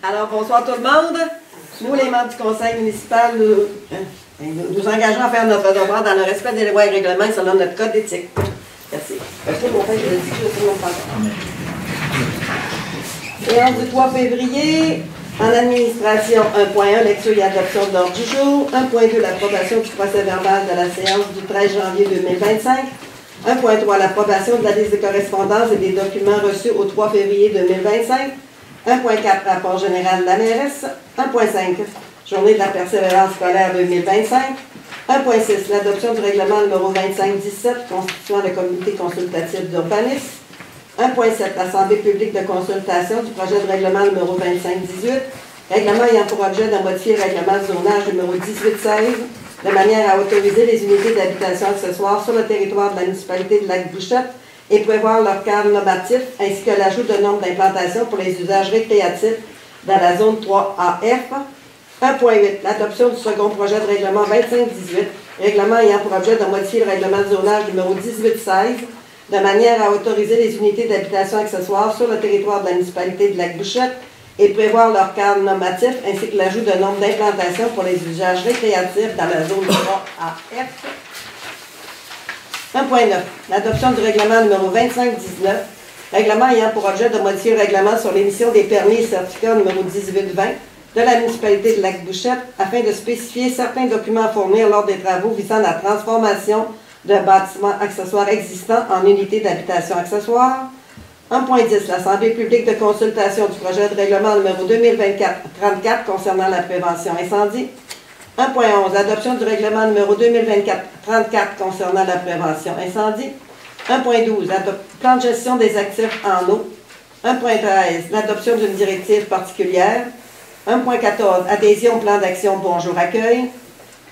Alors, bonsoir tout le monde. Nous, les membres du conseil municipal, nous engageons à faire notre devoir dans le respect des lois et règlements selon notre code d'éthique. Merci. Séance du 3 février, en administration 1.1, lecture et adoption de l'ordre du jour. 1.2, l'approbation du procès verbal de la séance du 13 janvier 2025. 1.3, l'approbation de la liste de correspondance et des documents reçus au 3 février 2025. 1.4, rapport général de la mairesse. 1.5, journée de la persévérance scolaire 2025. 1.6, l'adoption du règlement numéro 2517 constituant le comité consultatif d'urbanisme. 1.7, l'assemblée publique de consultation du projet de règlement numéro 2518. Règlement ayant pour objet de modifier le règlement de zonage numéro 1816 de manière à autoriser les unités d'habitation accessoires sur le territoire de la municipalité de Lac-Bouchette et prévoir leur cadre normatif, ainsi que l'ajout de normes d'implantation pour les usages récréatifs dans la zone 3AF. 1.8, l'adoption du second projet de règlement 2518, règlement ayant pour objet de modifier le règlement de zonage numéro 1816 de manière à autoriser les unités d'habitation accessoires sur le territoire de la municipalité de Lac-Bouchette et prévoir leur cadre normatif, ainsi que l'ajout de normes d'implantation pour les usages récréatifs dans la zone 3AF. 1.9. L'adoption du règlement numéro 2519, règlement ayant pour objet de modifier le règlement sur l'émission des permis et certificats numéro 1820 de la municipalité de Lac-Bouchette afin de spécifier certains documents à fournir lors des travaux visant la transformation de bâtiments accessoires existants en unités d'habitation accessoires. 1.10. L'Assemblée publique de consultation du projet de règlement numéro 2024-34 concernant la prévention incendie. 1.11. L'adoption du règlement numéro 2024-34 concernant la prévention incendie. 1.12. Plan de gestion des actifs en eau. 1.13. L'adoption d'une directive particulière. 1.14. Adhésion au plan d'action Bonjour Accueil.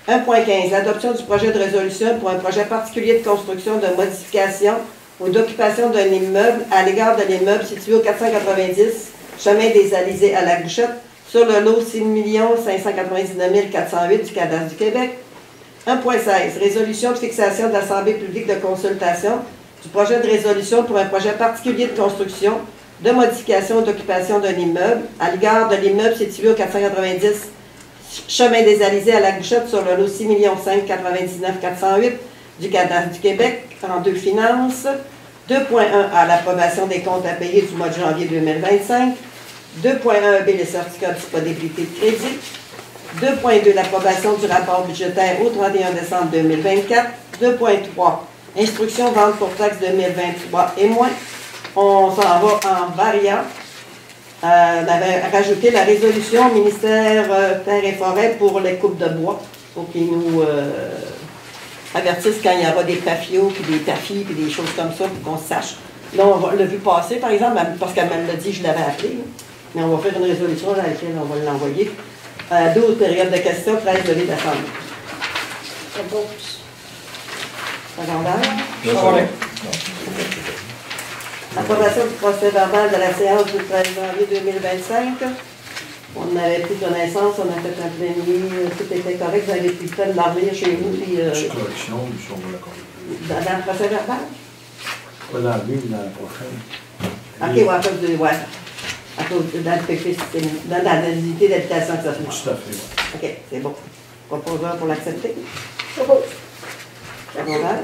1.15. L'adoption du projet de résolution pour un projet particulier de construction de modification ou d'occupation d'un immeuble à l'égard de l'immeuble situé au 490 chemin des Alizés à Lac-Bouchette sur le lot 6 599 408 du cadastre du Québec. 1.16. Résolution de fixation de l'Assemblée publique de consultation du projet de résolution pour un projet particulier de construction de modification ou d'occupation d'un immeuble à l'égard de l'immeuble situé au 490 chemin des Alizés à Lac-Bouchette sur le lot 6 599 408 du cadastre du Québec en deux finances. 2.1 à l'approbation des comptes à payer du mois de janvier 2025. 2.1b les certificats de disponibilité de crédit. 2.2 l'approbation du rapport budgétaire au 31 décembre 2024. 2.3 instruction vente pour taxe 2023 et moins. On s'en va en variant. On avait rajouté la résolution au ministère Terre et Forêt pour les coupes de bois pour qu'ils nous avertissent quand il y aura des pafios, puis des tafis, puis des choses comme ça pour qu'on sache. Là, on l'a vu passer, par exemple, parce qu'elle me l'a dit, je l'avais appelé. Mais on va faire une résolution dans laquelle on va l'envoyer. 12 périodes de questions, 13 levées d'assemblée. Secondaire. Approbation du procès verbal de la séance du 13 janvier 2025. On avait pris connaissance, on a fait un plénier, tout était correct. Vous avez pris le temps de l'armée chez vous. Puis, correction, nous sommes d'accord. Dans le procès verbal? Pas dans le mais dans la prochaine. OK, ouais, à cause de la unité d'habitation accessoire. Tout à fait, oui. OK, c'est bon. Proposeur pour l'accepter? Propose. Secondaire.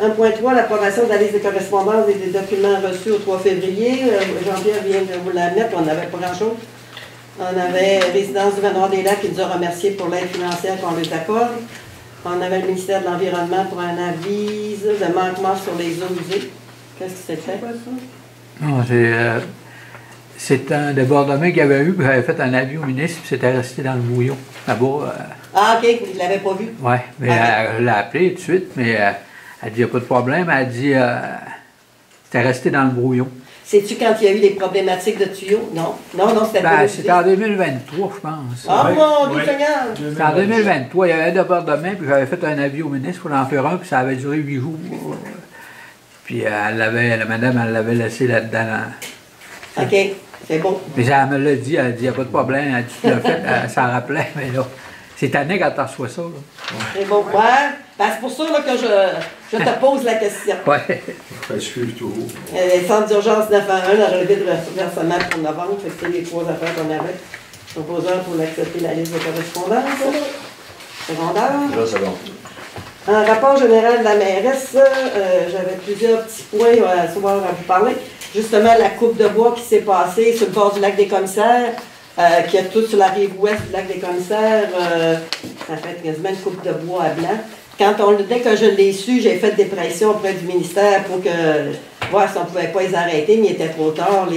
1.3, l'approbation de la liste de correspondance et des documents reçus au 3 février. Jean-Pierre vient de vous la mettre, on n'avait pas grand-chose. On avait Résidence du Manoir des Lacs qui nous a remercié pour l'aide financière qu'on lui accorde. On avait le ministère de l'Environnement pour un avis de manquement sur les eaux usées. Qu'est-ce que c'était, quoi, ça? Non, c'est un débordement qu'il y avait eu, puis j'avais fait un avis au ministre, puis c'était resté dans le bouillon, là-bas. Ah, OK, je ne l'avais pas vu. Oui, mais elle l'a appelé tout de suite, mais elle dit, il n'y a pas de problème. Elle dit, c'était resté dans le brouillon. Sais-tu quand il y a eu des problématiques de tuyaux? Non. Non, c'était pas. C'était en 2023, je pense. Ah, mon Dieu Seigneur! C'était en 2023, il y avait un débordement, puis j'avais fait un avis au ministre pour en faire un, puis ça avait duré 8 jours. Puis la madame, elle l'avait laissé là-dedans. OK, c'est bon. Mais elle me l'a dit, elle dit, il n'y a pas de problème. Elle dit, tu l'as fait, elle s'en rappelait, mais là, c'est année quand tu reçois ça. C'est bon. Ouais. Ben, c'est pour ça là, que je te pose la question. Ouais. Je vais suivre tout. Les centres d'urgence 911, la relevé de versement pour novembre, fait que c'est les 3 affaires qu'on avait. Proposeur pour accepter la liste de correspondance. Secondaire. Là, c'est bon. En rapport général de la mairesse, j'avais plusieurs petits points à souvent à vous parler. Justement, la coupe de bois qui s'est passée sur le bord du lac des Commissaires, qui est tout sur la rive ouest du lac des Commissaires. Ça fait quasiment une coupe de bois à blanc. Dès que je l'ai su, j'ai fait des pressions auprès du ministère pour voir si on ne pouvait pas les arrêter, mais il était trop tard.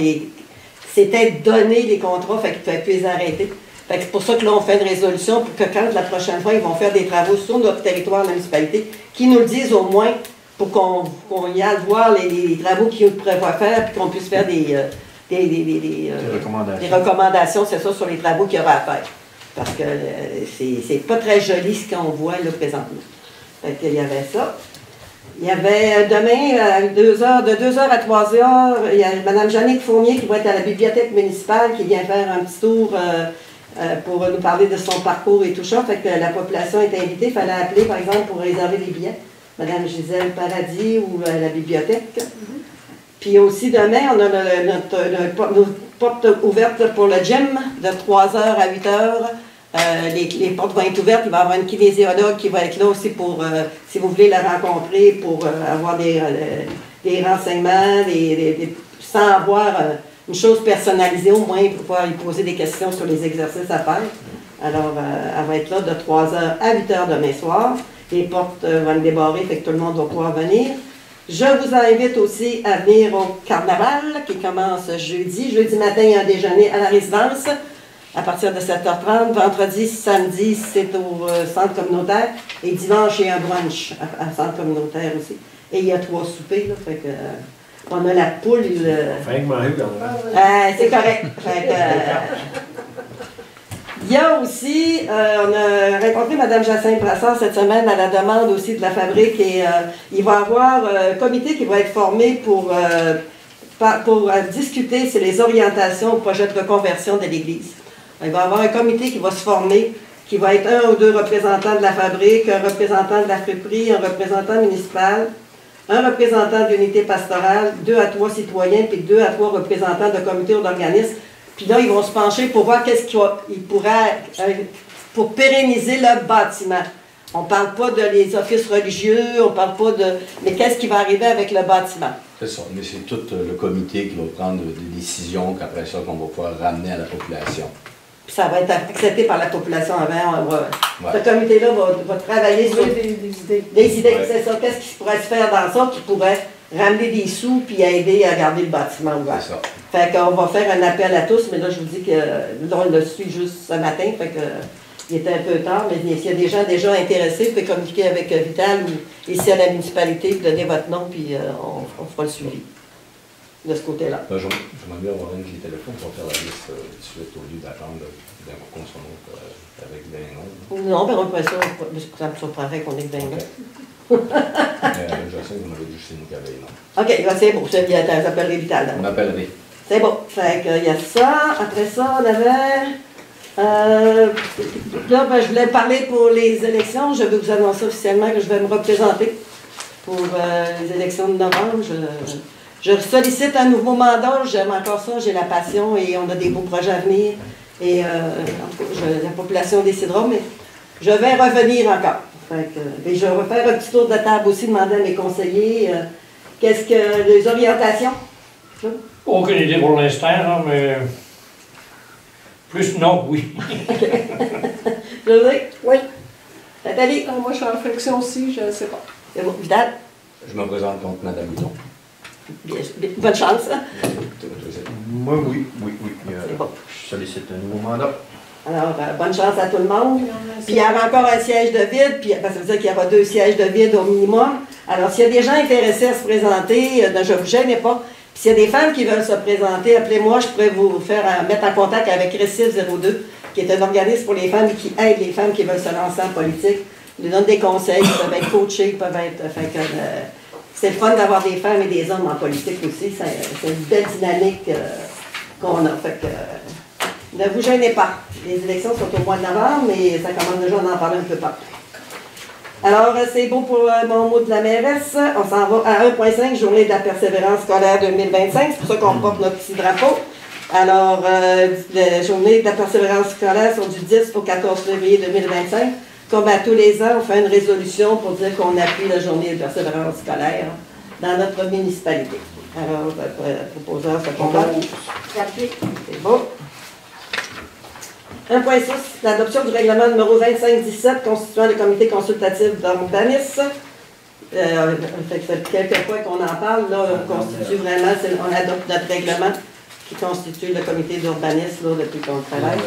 C'était donné les contrats, fait qu'ils ne pouvaient plus les arrêter. Fait que c'est pour ça que là, on fait une résolution pour que quand la prochaine fois, ils vont faire des travaux sur notre territoire de la municipalité, qu'ils nous le disent au moins pour qu'on y aille voir les travaux qu'ils prévoient faire, puis qu'on puisse faire des recommandations, c'est ça, sur les travaux qu'il y aura à faire. Parce que c'est pas très joli ce qu'on voit là présentement. Fait qu'il y avait ça. Il y avait demain, de 2h à 3h, il y a Mme Jannick Fournier qui va être à la bibliothèque municipale, qui vient faire un petit tour pour nous parler de son parcours et tout ça. Fait que la population est invitée. Il fallait appeler, par exemple, pour réserver des billets. Mme Gisèle Paradis ou la bibliothèque. Puis aussi demain, on a notre porte ouverte pour le gym de 3h à 8h. Les portes vont être ouvertes. Il va y avoir une kinésiologue qui va être là aussi pour, si vous voulez la rencontrer, pour avoir des renseignements, sans avoir une chose personnalisée, au moins pour pouvoir lui poser des questions sur les exercices à faire. Alors, elle va être là de 3h à 8h demain soir. Les portes vont être débarrées, fait que tout le monde va pouvoir venir. Je vous invite aussi à venir au carnaval qui commence jeudi. Jeudi matin, il y a un déjeuner à la résidence à partir de 7h30. Vendredi, samedi, c'est au centre communautaire. Et dimanche, il y a un brunch à centre communautaire aussi. Et il y a 3 soupers, là, fait que, on a la poule. C'est correct. Fait que, il y a aussi, on a rencontré Mme Jacinthe Brassard cette semaine à la demande aussi de la fabrique et il va y avoir un comité qui va être formé pour discuter sur les orientations au projet de reconversion de l'Église. Il va y avoir un comité qui va se former, qui va être 1 ou 2 représentants de la fabrique, un représentant de la friperie, un représentant municipal, un représentant de l'unité pastorale, 2 à 3 citoyens, puis 2 à 3 représentants de comités ou d'organismes. Puis là, ils vont se pencher pour voir qu'est-ce qu'ils pourraient, pour pérenniser le bâtiment. On ne parle pas de les offices religieux, on ne parle pas de... Mais qu'est-ce qui va arriver avec le bâtiment? C'est ça, mais c'est tout le comité qui va prendre des décisions qu'après ça, qu'on va pouvoir ramener à la population. Puis ça va être accepté par la population avant. Ce comité-là va travailler sur des idées. Des idées, ouais. C'est ça. Qu'est-ce qui pourrait se faire dans ça qui pourrait ramener des sous puis aider à garder le bâtiment ouvert? C'est ça. Fait qu'on va faire un appel à tous, mais là, je vous dis que là, on le suit juste ce matin, fait que il était un peu tard, mais s'il y a des gens déjà intéressés, vous pouvez communiquer avec Vital ou ici à la municipalité, donner votre nom, puis on fera le suivi de ce côté-là. J'aimerais bien avoir un téléphone pour faire la liste tout de suite au lieu d'attendre d'un compte son nom avec des noms. Non, mais on pourrait ça me surprendrait qu'on ait que 20 noms. Je sais que vous m'avez dit que c'est nous qui avions les noms. OK, c'est bon, ça s'appellerait Vital. On appellerait. C'est bon. Fait qu'il y a ça. Après ça, on avait... là, je voulais parler pour les élections. Je vais vous annoncer officiellement que je vais me représenter pour les élections de novembre. Je sollicite un nouveau mandat. J'aime encore ça. J'ai la passion et on a des beaux projets à venir. Et en tout cas, la population décidera, mais je vais revenir encore. Fait que, je vais faire un petit tour de table aussi, demander à mes conseillers qu'est-ce que les orientations. Aucune idée pour l'instant, mais plus non, oui. José? Oui. Nathalie? Moi, je suis en réflexion aussi, je ne sais pas. C'est bon. Vidal? Je me présente contre Mme Bouton. Bonne chance. Moi, oui. Bon. Je sollicite un nouveau mandat. Alors, bonne chance à tout le monde. Puis il y aura encore un siège de vide, puis ça veut dire qu'il y aura 2 sièges de vide au minimum. Alors, s'il y a des gens intéressés à se présenter, je ne vous gênez pas. Puis s'il y a des femmes qui veulent se présenter, appelez-moi, je pourrais vous mettre en contact avec Récif 02, qui est un organisme pour les femmes et qui aide les femmes qui veulent se lancer en politique. Ils donnent des conseils, ils peuvent être coachés, ils peuvent être... c'est le fun d'avoir des femmes et des hommes en politique aussi. C'est une belle dynamique qu'on a. Fait que, ne vous gênez pas. Les élections sont au mois de novembre, mais ça commence déjà à en parler un peu partout. Alors, c'est beau pour mon mot de la mairesse. On s'en va à 1.5, journée de la persévérance scolaire 2025. C'est pour ça qu'on porte notre petit drapeau. Alors, la journée de la persévérance scolaire sont du 10 au 14 février 2025. Comme à tous les ans, on fait une résolution pour dire qu'on appuie la journée de persévérance scolaire dans notre municipalité. Alors, le proposeur se comprend. C'est beau. 1.6, l'adoption du règlement numéro 2517 constituant le comité consultatif d'urbanisme. Ça fait quelques fois qu'on en parle. Là, on constitue vraiment, on adopte notre règlement qui constitue le comité d'urbanisme depuis qu'on travaille.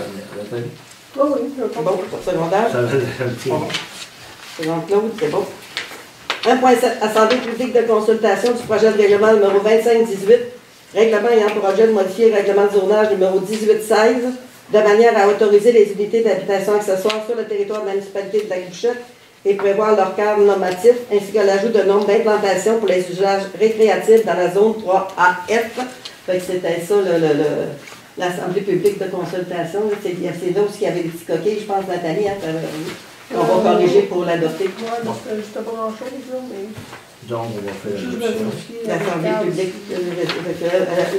Oh oui, je C'est comprends. bon pour secondaire. Ça fait un petit. Second Claude, c'est bon. 1.7, Assemblée publique de consultation du projet de règlement numéro 2518, règlement ayant pour objet de modifier le règlement de zonage numéro 1816, de manière à autoriser les unités d'habitation accessoires sur le territoire de la municipalité de Lac-Bouchette et prévoir leur cadre normatif, ainsi que l'ajout de nombre d'implantations pour les usages récréatifs dans la zone 3AF. Fait que c'était ça, l'Assemblée publique de consultation. C'est là où il y avait des petits coquilles, je pense, Nathalie, hein, on va corriger pour l'adopter. Ouais, parce que j'étais pas grand-chose, là, mais Donc, on va faire juste l'adoption. vérifier. L'Assemblée publique,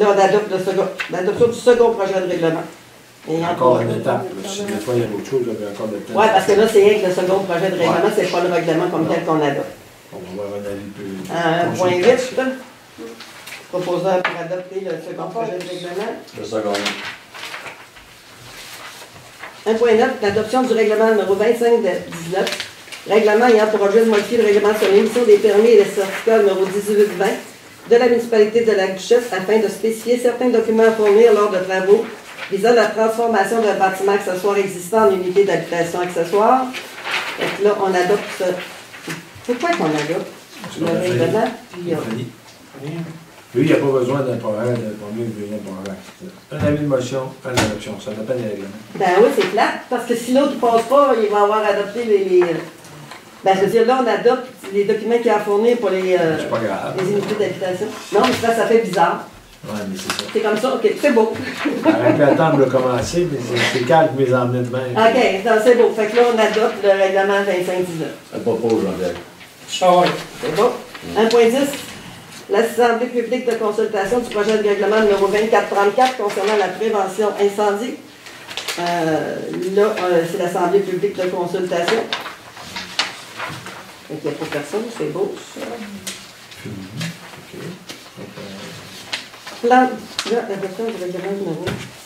là, on adopte l'adoption du second projet de règlement. Et Encore une étape. Là. Si des fois il y a autre chose, il y avait encore de temps. Oui, parce que là, c'est rien que le second projet de règlement, c'est pas le règlement comme tel qu'on adopte. On va avoir un avis plus. 1.8, proposeur pour adopter le second projet de règlement. Le second. 1.9, l'adoption du règlement numéro 2519, règlement ayant pour objet de modifier le règlement sur l'émission des permis et les certificats numéro 1820 de la municipalité de Lac-Bouchette afin de spécifier certains documents à fournir lors de travaux visant la transformation d'un bâtiment accessoire existant en unité d'habitation accessoire. Donc là, on adopte ce... Pourquoi qu'on adopte le règlement? Puis, Lui, il n'y a pas besoin d'un programme, un avis de motion, un adoption. Ça dépend des règlements. ben oui, c'est plate, parce que si l'autre ne passe pas, il va avoir adopté ben, je veux dire, là, on adopte les documents qu'il y a à fournir pour les C'est pas grave. unités d'habitation. Non, mais ça fait bizarre. Ouais, mais c'est ça. C'est comme ça, ok, c'est beau. J'aurais pu attendre de commencer, mais c'est calme mes emmenés de même. Ok, non, c'est beau. Fait que là, on adopte le règlement 2519. Elle propose, Jean-Pierre. Ça va. C'est bon. 1.10, l'Assemblée publique de consultation du projet de règlement numéro 2434 concernant la prévention incendie. C'est l'Assemblée publique de consultation. Fait qu'il n'y a pas personne, c'est beau. OK. Plan, l'adoption du règlement numéro...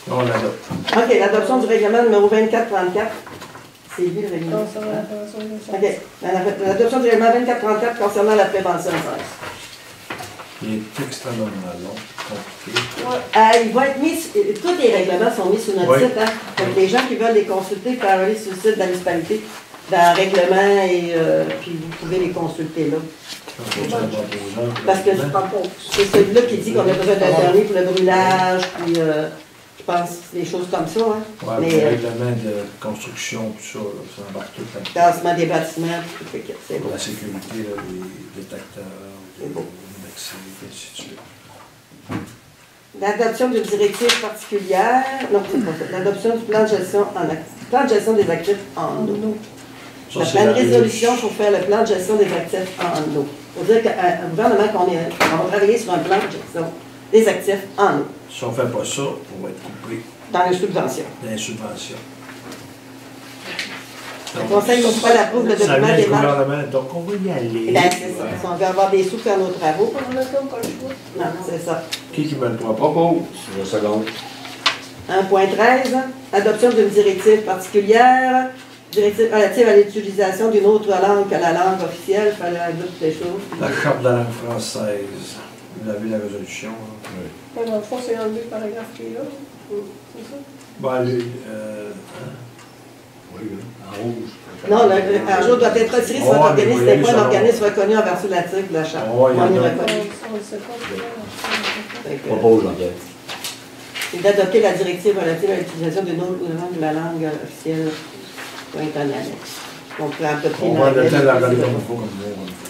On l'adopte. OK, l'adoption du règlement numéro 2434. C'est lui le règlement. Non, ça va, ça va, OK. L'adoption du règlement 2434 concernant la prévention incendie. Il est extrêmement long, compliqué. Il va être mis, tous les règlements sont mis sur notre Oui. site. Hein? Donc, les gens qui veulent les consulter peuvent aller sur le site de la municipalité, dans règlement, et puis vous pouvez les consulter là. Parce que c'est celui-là qui dit qu'on a besoin d'un permis pour le brûlage, puis je pense des choses comme ça. Hein? Ouais, Mais, le règlement de construction, tout ça, là, ça embarque tout là-dedans. Tassement des bâtiments, tout fait que c'est Pour bon. la sécurité, là, les détecteurs, C'est beau. l'accès, et ainsi de suite. L'adoption d'une directive particulière, non, c'est pas ça. L'adoption du plan de gestion plan de gestion des actifs en eau. Ça, La c'est plan de la résolution pour faire le plan de gestion des actifs en eau. Il faut dire qu'un gouvernement on va travailler sur un plan de gestion des actifs en eau, Si on ne fait pas ça, on va être coupé dans les subventions. dans les subventions. Le conseil municipal approuve le Ça document vient du des marges. gouvernement, donc on va y aller. Eh bien, c'est ça. Si on veut avoir des sous pour faire nos travaux, On a comme pas le choix. non, c'est ça. Qui me le propose? Propose. Le second. 1.13, adoption d'une directive particulière, directive relative à l'utilisation d'une autre langue que la langue officielle, il fallait ajouter des choses. La charte de la langue française. Vous avez la résolution. Hein? Mais dans le fond, c'est enlevé le paragraphe qui est là. C'est ça? Bon, lui, Oui, oui. En rouge. Non, un jour doit être retiré sur un organisme, n'est pas un organisme reconnu en vertu de la tirque de la charte. Ouais, il y en a. On y On reconnaît. ne sait pas. Fait que, Propose, Jean-Pierre. c'est d'adopter la directive relative à l'utilisation d'une autre langue que la langue officielle point en annexe. On peut adopter on va l'anglais, adopter la c'est résolution bon. comme ça.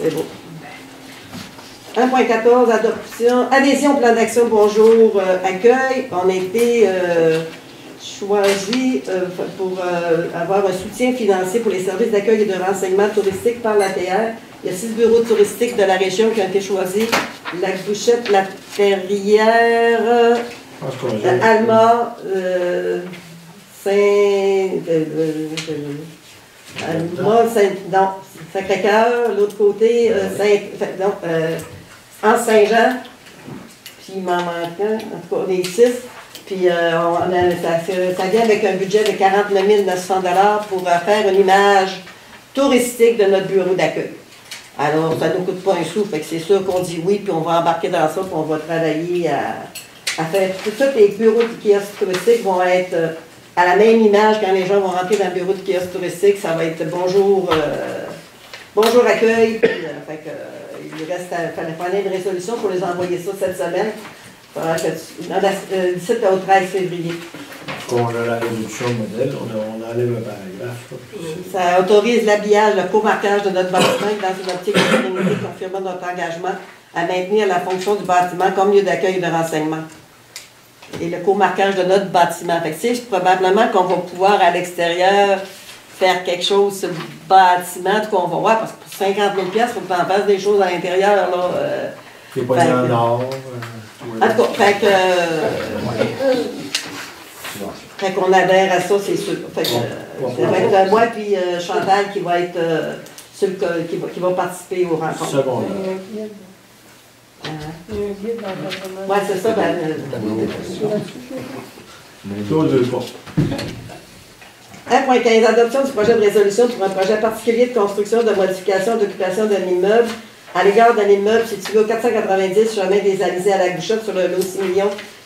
C'est beau. 1.14, adoption, adhésion au plan d'action Bonjour Accueil. On a été choisi pour avoir un soutien financier pour les services d'accueil et de renseignement touristique par l'ATR. Il y a 6 bureaux touristiques de la région qui ont été choisis. Lac-Bouchette, La Perrière, Alma, Sacré-Cœur, l'autre côté, Saint-Jean, puis il m'en manque un, en tout cas, les 6. Puis ça vient avec un budget de 49 900 $ pour faire une image touristique de notre bureau d'accueil. Alors, ça ne nous coûte pas un sou, fait que c'est sûr qu'on dit oui, puis on va embarquer dans ça, puis on va travailler à faire. Tous les bureaux de kiosques touristiques vont être à la même image quand les gens vont rentrer dans le bureau de kiosque touristique. Ça va être bonjour accueil. Puis, il reste fallait faire une résolution pour les envoyer ça cette semaine. Du 17 au 13 février. Quand on a la réduction modèle, on enlève un paragraphe. Ça autorise l'habillage, le co-marquage de notre bâtiment dans une optique de sérénité confirmant notre engagement à maintenir la fonction du bâtiment comme lieu d'accueil et de renseignement. Et le co-marquage de notre bâtiment. Fait que, c'est probablement qu'on va pouvoir à l'extérieur faire quelque chose sur le bâtiment, tout qu'on va voir, parce que pour 50 000 $, il faut que tu en fasses des choses à l'intérieur. C'est pas en or. En tout cas, fait qu'on adhère à ça, c'est sûr. Fait que, ça va être moi puis Chantal qui va être qui va participer aux rencontres. Secondaire. Oui, c'est ça. Tous deux pas. 1.15. Adoption du projet de résolution pour un projet particulier de construction, de modification, d'occupation d'un immeuble à l'égard d'un immeuble situé au 490 chemin des Alizés à Lac-Bouchette sur le lot 6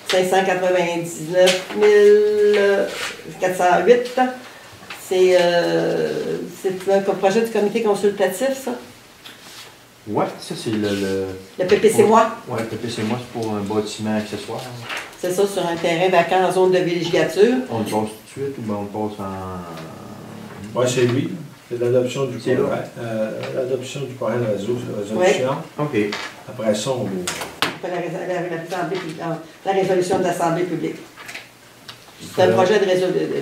599 408. C'est un projet du comité consultatif, ça? Oui, ça c'est le PPC-moi? Oui, le PPC-moi, c'est pour un bâtiment accessoire. C'est ça, sur un terrain vacant en zone de villégiature. On le passe tout de suite ou bien on le passe en... Oui, c'est lui. C'est l'adoption du projet. L'adoption du projet de résolution. OK. Après ça, on la résolution de l'Assemblée publique. C'est un projet de résolution.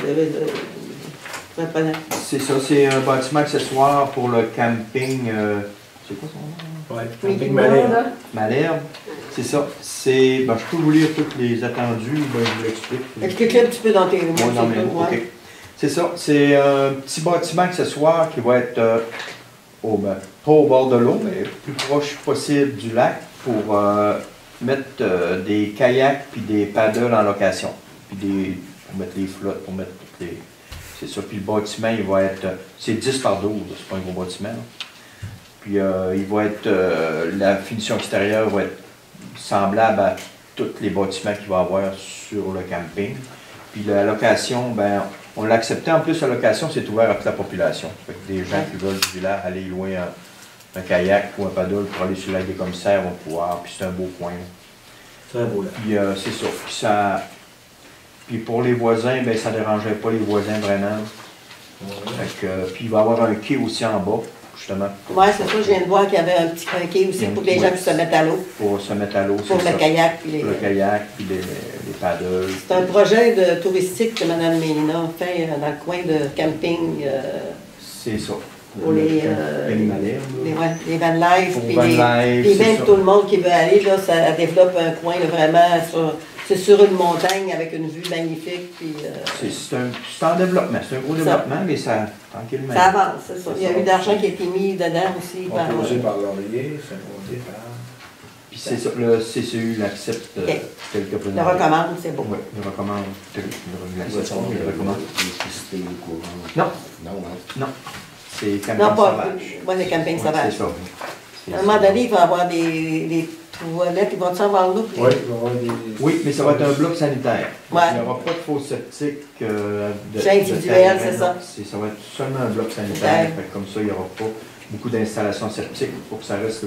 C'est ça, c'est un bâtiment accessoire pour le camping. C'est quoi son nom? Oui, camping Malherbe. Malherbe. C'est ça. Je peux vous lire tous les attendus, je vous l'explique. Explique-le un petit peu dans tes mots. OK. C'est ça. C'est un petit bâtiment accessoire qui va être pas au bord de l'eau, mais plus proche possible du lac pour mettre des kayaks puis des paddles en location. Puis pour mettre les flottes, pour mettre toutes les... C'est ça. Puis le bâtiment, il va être... C'est 10 par 12, c'est pas un gros bâtiment. Là. Puis il va être... la finition extérieure va être semblable à tous les bâtiments qu'il va y avoir sur le camping. Puis la location, on l'a accepté. En plus, la location, c'est ouvert à toute la population. Fait que des gens qui veulent du village aller louer un kayak ou un paddle pour aller sur le lac des commissaires vont pouvoir. Puis c'est un beau coin. C'est un beau lac. Puis c'est ça. Puis pour les voisins, ça ne dérangeait pas les voisins vraiment. Fait que, puis il va y avoir un quai aussi en bas, justement. Oui, c'est ça. Je viens de voir qu'il y avait un petit quai aussi pour que les gens puissent se mettre à l'eau. Pour se mettre à l'eau, pour le kayak. Puis pour le kayak, puis les paddles. C'est un projet de touristique que Mme Mélina a fait dans le coin de camping. C'est ça. Pour les van life, puis même tout le monde qui veut aller, là, ça développe un coin là, vraiment c'est sur une montagne avec une vue magnifique. Puis, c'est en développement, c'est un gros développement, mais ça, tranquillement. Ça avance, c'est ça. Il y a eu de l'argent qui a été mis dedans aussi. Composé par Laurier, c'est composé par... Puis c'est ça, le CCU l'accepte quelques peu. Le recommande, c'est beau. Oui, le recommande. Le recommande. Non. Non. C'est camping sauvage. Oui, c'est camping sauvage. C'est ça. À un moment donné, il va y avoir des toilettes, ils vont s'en avoir là. Oui, il va y avoir des... Oui, mais ça va être un bloc sanitaire. Ouais. Il n'y aura pas de fosse septique. C'est individuel, c'est ça. Ça va être seulement un bloc sanitaire. Fait que comme ça, il n'y aura pas beaucoup d'installations septiques pour que ça reste.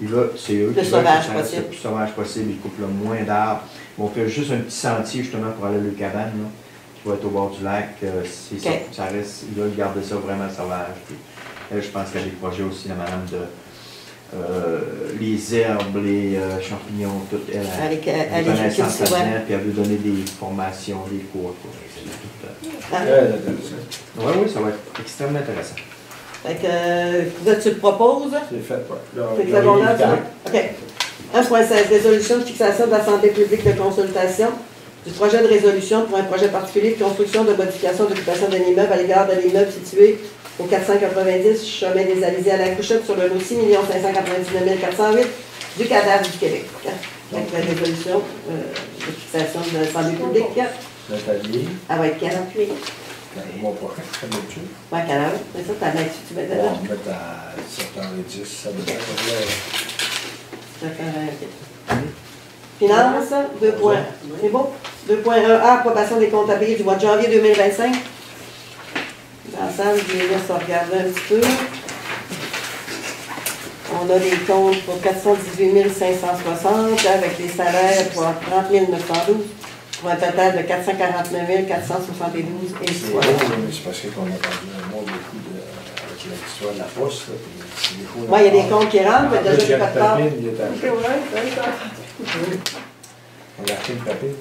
Et là, c'est eux qui veulent que ça reste le plus sauvage possible. Ils coupent le moins d'arbres. Ils vont faire juste un petit sentier justement pour aller à leur cabane, là, qui va être au bord du lac. C'est ça reste, ils veulent garder ça vraiment sauvage. Puis, elle, je pense qu'il y a des projets aussi, la madame les herbes, les champignons, tout. Elle Elle connaissait écrit en souvent. là-dedans, puis elle veut donner des formations, des cours. Ah. Très intéressant. Oui, ça va être extrêmement intéressant. Fait que, tu le proposes? C'est fait, ouais. Là, Fait que là, c'est bon, là, il est temps. OK. 1.16, résolution de fixation de l'Assemblée publique de consultation du projet de résolution pour un projet particulier de construction de modification d'occupation d'un immeuble à l'égard de l'immeuble situé au 490 chemin des Alizés à la Couchette sur le lot 6 599 408 du cadastre du Québec. Donc, la résolution de fixation de l'Assemblée publique, Nathalie, elle va être 48. le mois prochain, ça va être sûr. Ouais, 48. C'est ça, t'as mettre, tu mets On va dedans. mettre à 7h10, ça va être là. Je vais faire un OK. Finance, 2 points. C'est bon? 2.1A, approbation des comptes à payer du mois de janvier 2025. Dans la salle, je vais laisse regarder un petit peu. On a des comptes pour 418 560 avec les salaires pour 30 912 pour un total de 449 472 et C'est soit. drôle, mais c'est parce qu'on a perdu un mois beaucoup avec l'histoire de la poste. Là, puis c'est des fois, Moi, il y a des comptes qui rentrent, mais déjà, j'ai pas de part. Il est à C'est vrai, c'est ça. On a acheté le papier.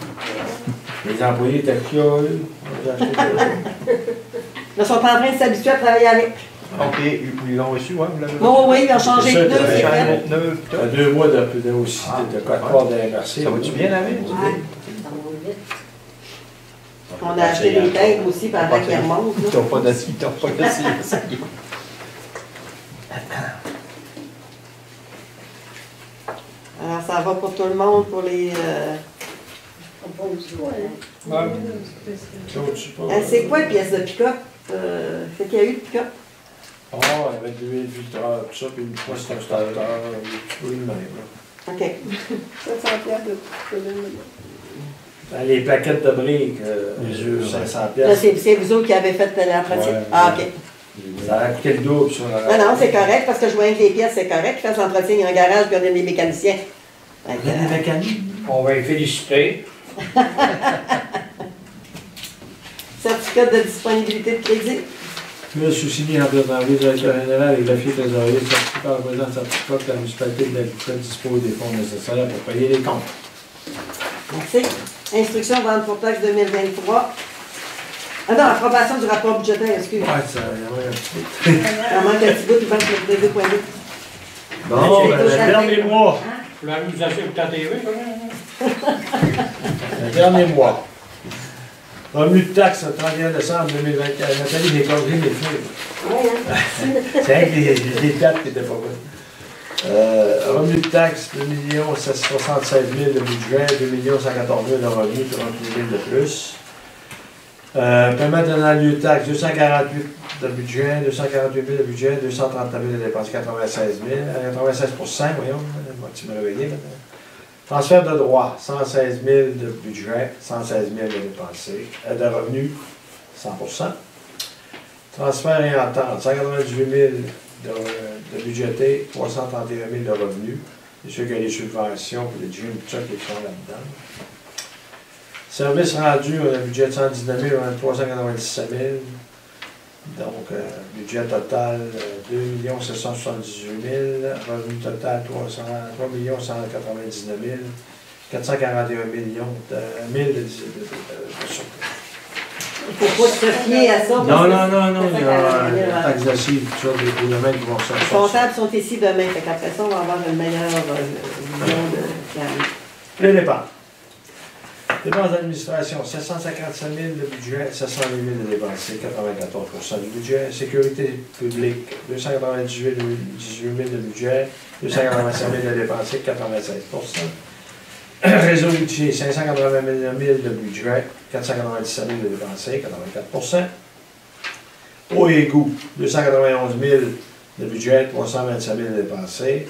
Les employés étaient curieux. On a acheté le papier. Ils sont en train de s'habituer à travailler avec. OK, ils l'ont reçu, ouais, vous l'avez reçu? Oh oui, ils ont changé C'est de ça, pneus, c'est fait. T'as 2 mois de aussi de code part d'inversé. Ça va-tu bien, la vie? On a acheté des têtes aussi pendant qu'ils remontent. Ils là. t'ont pas d'assis, ils t'ont pas d'assis. Ça y est. Alors, ça va pour tout le monde, pour les... Claude-tu pas? C'est quoi, pièce de pick-up? C'est qu'il y a eu de pick-up? Ah, avec l'huile filtreur, tout ça, puis une fois c'est un starter, tout le même. Là. OK. 700 piastres de Dans les plaquettes de briques, 500 Là, pièces. c'est vous autres qui avez fait l'entretien? Ouais. Ah, OK. Ça a coûté le double sur la. Non, c'est correct, parce que je voyais que les pièces, c'est correct. Ils fassent l'entretien, il y a un garage, puis on a des mécaniciens. Fait que, Il y a des mécaniques. On va les féliciter. certificat de disponibilité de crédit. Là, sous-signé en janvier, directeur général avec la fille trésorier, certificat représentant certificat que la municipalité de la Couchette dispose des fonds nécessaires pour payer les comptes. Merci. Instruction vente pour taxe 2023. Ah non, approbation du rapport budgétaire, excuse. Ouais, ça y a un petit peu. Il manque un petit bout, il manque le 2.2. Bon, C'est ben, touché à le dernier la- mois. Vous l'avez mis assez pour ta TV, quand même. Le dernier mois. Revenu de taxe le 31 décembre 2024. Nathalie, j'ai compris mes films. C'est vrai que les dates qui n'étaient pas bonnes. Revenu de taxe, 2 776 000 de budget, 2 114 000 de revenus, 38 000 de plus. Paiement de lieu de taxe, 248 de budget, 248 000 de budget, 239 000 de dépenses, 96 000, 96 voyons, tu me réveillé maintenant. Transfert de droit, 116 000 de budget, 116 000 de dépensés, de revenus, 100 Transfert et entente, 198 000 de budgété, 331 000 de revenus. C'est sûr qu'il y a les subventions, puis les gyms, tout ça qui sont là-dedans. Service rendu, on a un budget de 119 000, on a 397 000. Donc, budget total, 2 778 000. Revenu total, 3 199 000. 441 millions de surplus. Il ne faut pas se fier à ça. parce Non, que non, non, non, il y a 441 000, la taxe d'assises, tout ça, des gouvernements qui vont Les sortir. comptables sont ici demain, fait qu'après ça, on va avoir une meilleure vision de ce qui arrive. Les dépenses. Dépenses d'administration, 755 000 de budget, 708 000 de dépensés, 94 du budget. Sécurité publique, 298 000 de budget, 285 000 de dépensés, 96 Réseau routier, 580 000 de budget, 497 000 de dépensés, 84 Eau et égout, 291 000 de budget, 325 000 de dépensés,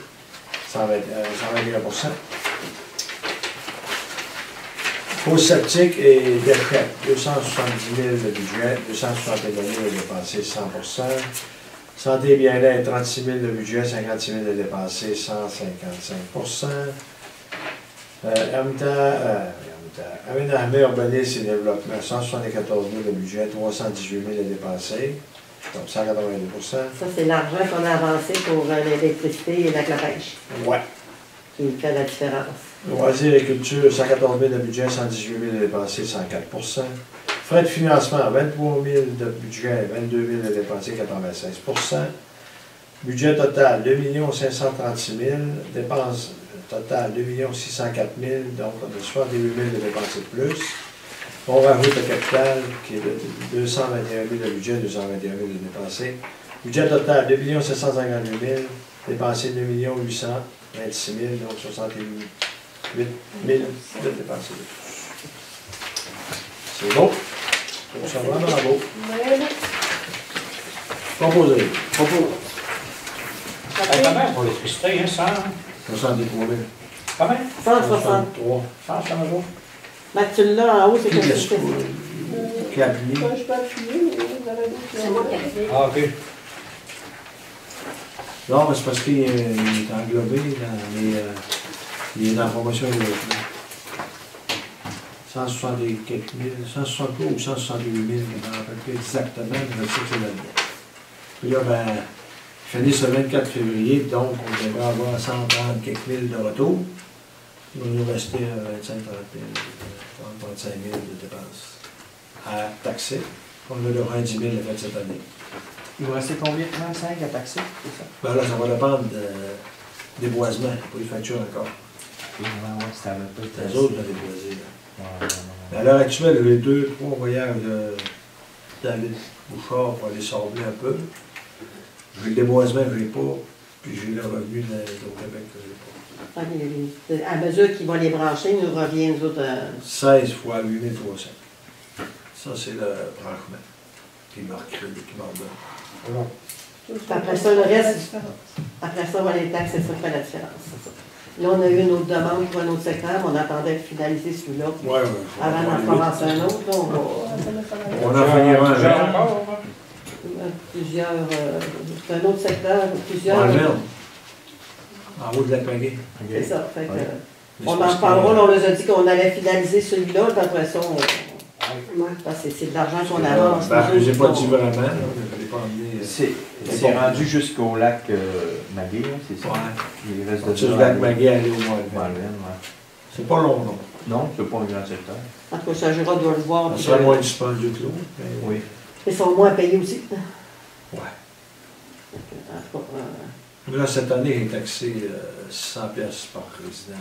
121 Fosse septique et déchets, 270 000 de budget, 261 000 de dépensés, 100 Santé et bien-être, 36 000 de budget, 56 000 de dépensés, 155 Aménagement, urbanisme et développement, 174 000 de budget, 318 000 de dépensés, comme 182 Ça, c'est l'argent qu'on a avancé pour l'électricité et la pêche, Ouais. qui fait la différence. Loisirs et culture, 114 000 de budget, 118 000 de dépensés, 104 Frais de financement, 23 000 de budget, 22 000 de dépensés, 96 Budget total, 2 536 000. Dépenses totales, 2 604 000. Donc, on a 68 000 de dépensés de plus. On rajoute le capital, qui est de 221 000 de budget, 221 000 de dépensés. Budget total, 2 752 000. Dépensés, 2 826 000. Donc, 68 000 de dépensés de plus. C'est beau. C'est vraiment beau. Proposé. Quand même, pour l'électricité, hein, 63 000. Quand même, 163. 163. Mathieu, là, en haut, c'est Qui quelque l'a chose. qui a appuyé? Moi, je peux appuyer, mais vous avez d'autres. C'est moi qui ai fait. Ah, OK. Non, mais c'est parce qu'il est englobé dans les. Il est dans la promotion et développement. 160 quelques mille, 163 ou 168 000, je ne me rappelle plus exactement, mais je sais que c'est là-dedans. Puis là, ben, finissent le 24 février, donc on devrait avoir 130 quelques mille de retour. Il va nous rester 25, 30 000, 30, 35 000 de dépenses à taxer. On va leur 10 000 de fait cette année. Il vous restait combien? 35 à taxer, c'est ça? Ben là, ça va dépendre des boisements, pas les factures encore. Ouais, c'était un peu. C'est eux autres qui ont déboisé. Mais à l'heure actuelle, j'ai 2-3 voyages d'aller Bouchard pour aller sabler un peu. J'ai le déboisement que je n'ai pas, puis j'ai le revenu de Québec que je n'ai pas. À mesure qu'ils vont les brancher, nous revient, nous autres. 16 fois 8 300. Ça, c'est le branchement. Puis il me recrée, qui m'ordonne. Après ça, le reste, après ça, on va les taxes, c'est ça qui fait la différence. Là, on a eu une autre demande pour un autre secteur, mais on attendait de finaliser celui-là. Ouais. Avant d'en commencer un autre, là, On en finira un Genre verre. encore, plusieurs, c'est un autre secteur, plusieurs. Un verre. En haut de la pagaie. C'est ça. Fait que, Ouais. on en parlera, là, on nous a dit qu'on allait finaliser celui-là, puis après ça, parce que c'est de l'argent qu'on avance. Ben, je n'ai pas dit vraiment, là, je l'ai pas emmené. C'est rendu jusqu'au lac Magui, hein, c'est ça? Ouais. Il reste de Tu le lac Magui aller au mois de mai. Ouais. C'est pas long, non. Non, c'est pas un grand secteur. En tout cas, Sagera doit le voir. Ça puis, serait moins dispendieux que l'autre. mais- Oui. Ils sont moins payés aussi. Ouais. En tout cas, Là, cette année, il est taxé 600 pièces par résident.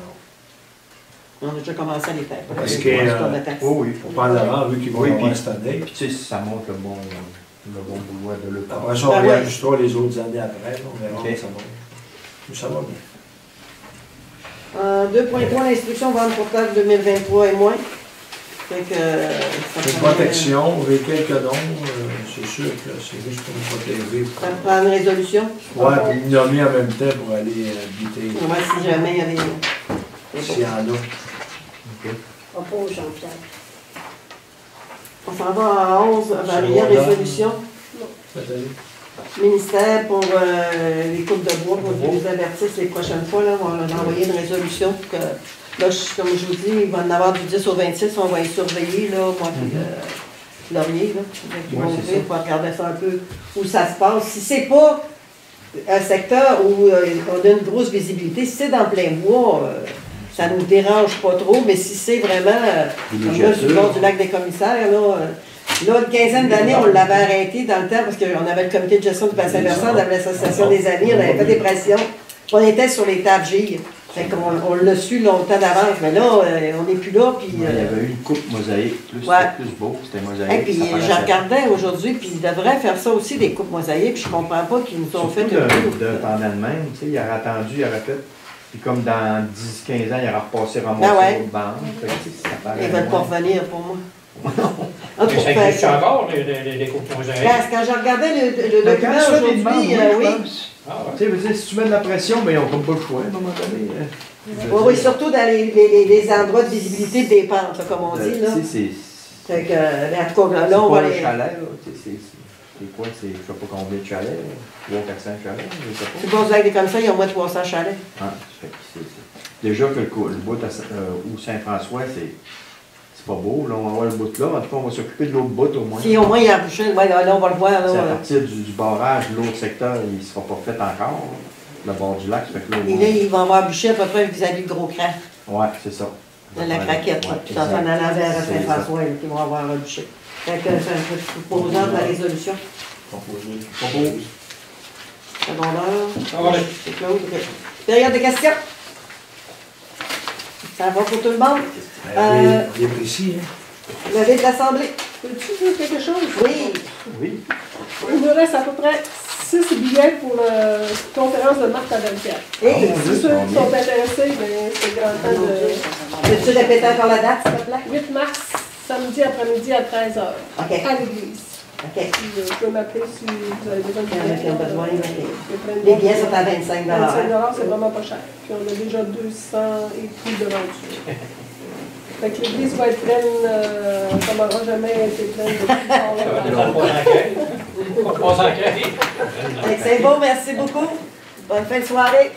on a déjà commencé à les faire. Parce Ouais, que, c'est pas de taxe. Oh oui. On parle d'avant, vu qu'ils vont Oui, avoir puis- cette année. Puis tu sais, si ça monte le bon boulot de le Après ça, on Ben réajustera les autres années après. Là, on verra Ok. où ça va. Mais ça va bien. 2.3, l'instruction vente portable 2023 et moins. Fait que, ça Une prend- protection, avec quelques dons, c'est sûr que c'est juste pour nous protéger. Ça prend une résolution. Ouais, puis une nommer en même temps pour aller habiter, On va si jamais il y avait. C'est s'il y bon. en a. Propos Jean-Pierre. On s'en va à 11, Valérie, résolution. Cette année. Ministère pour les coupes de bois, pour qu'ils nous avertissent les prochaines fois. Là, on va leur envoyer une résolution. Pour que, là, comme je vous dis, il va en avoir du 10 au 26, on va les surveiller, là, moi et Laurier. Là, ils Ouais, vont c'est ouvrir pour regarder ça un peu où ça se passe. Si c'est pas un secteur où on a une grosse visibilité, si c'est dans le plein bois, ça ne nous dérange pas trop, mais si c'est vraiment, comme là, du bord du lac des commissaires, là, une quinzaine d'années, on l'avait arrêté dans le temps parce qu'on avait le comité de gestion du bassin versant, on avait l'association des amis, on avait fait des pressions. On était sur les tables gilles. Fait qu'on on l'a su longtemps d'avance, mais là, on n'est plus là. Puis, Il y avait eu une coupe mosaïque, plus, Ouais. c'était plus beau, c'était mosaïque. et puis ça je paraissait. regardais aujourd'hui, puis ils devraient faire ça aussi, des coupes mosaïques. Je comprends pas qu'ils nous ont fait Surtout une coupe. de pendant de même, tu sais, il aurait attendu, il aurait fait. Puis comme dans 10-15 ans, il aurait repassé ramasser Ah ouais. l'autre bande. Fait que, tu sais, ça paraît Ils veulent pas moins. revenir pour moi. En tout Mais ça cas, existe encore, les coupes mosaïques? quand je regardais le Mais document quand tu fais des demandes, aujourd'hui, oui, oui. je pense. Ah ouais. Tu sais, veux dire, si tu mets de la pression, ben, ils n'ont comme pas le choix à un moment donné. Oui, oui, surtout dans les endroits de visibilité des pentes, là, comme on dit. Là. Tu sais, c'est. Fait que, mais en tout cas, là, on pas va un les. chalet, là. Tu sais, c'est quoi, c'est, je sais pas combien de chalets, 300-400 chalets, je sais pas. C'est bon, vous avez comme ça, il y a au moins 300 chalets. Ah, fait que déjà que le bout où Saint-François, c'est pas beau. Là, on va voir le bout là. En tout cas, on va s'occuper de l'autre bout au moins. Si au moins il y a bouché, ouais, là on va le voir. Là, À partir du barrage, l'autre secteur, il ne sera pas fait encore. Le bord du lac, fait que là, Et là, il va avoir bouché à peu près vis-à-vis du gros cran. ouais, c'est ça. De la craquette, Ouais, puis ça s'en exact. allant vers C'est Saint-François, qui vont avoir bouché. Fait que c'est un peu proposant de la résolution. Propose. Secondaire. C'est clos. OK. Période de questions. Ça va pour tout le monde? Bien précis, hein? Levé de l'Assemblée. Peux-tu dire quelque chose? Oui. Oui. Il nous reste à peu près 6 billets pour la conférence de Marthe à 24. Et Si ceux qui sont intéressés, ben, c'est grand temps de... peux-tu répéter encore la date, s'il te plaît? 8 mars, samedi après-midi à 13h, OK. à l'église. OK. Puis, vous pouvez m'appeler si vous avez besoin de Il y en a qui ont besoin, billets. OK. Il y a plein de Les monde. billets sont à 25 $25, c'est vraiment pas cher. Puis on a déjà 200 et plus de vendus. Fait que l'église va être pleine, comme elle n'aura jamais été pleine depuis On passe en craie. C'est beau, merci beaucoup. Bonne fin de soirée.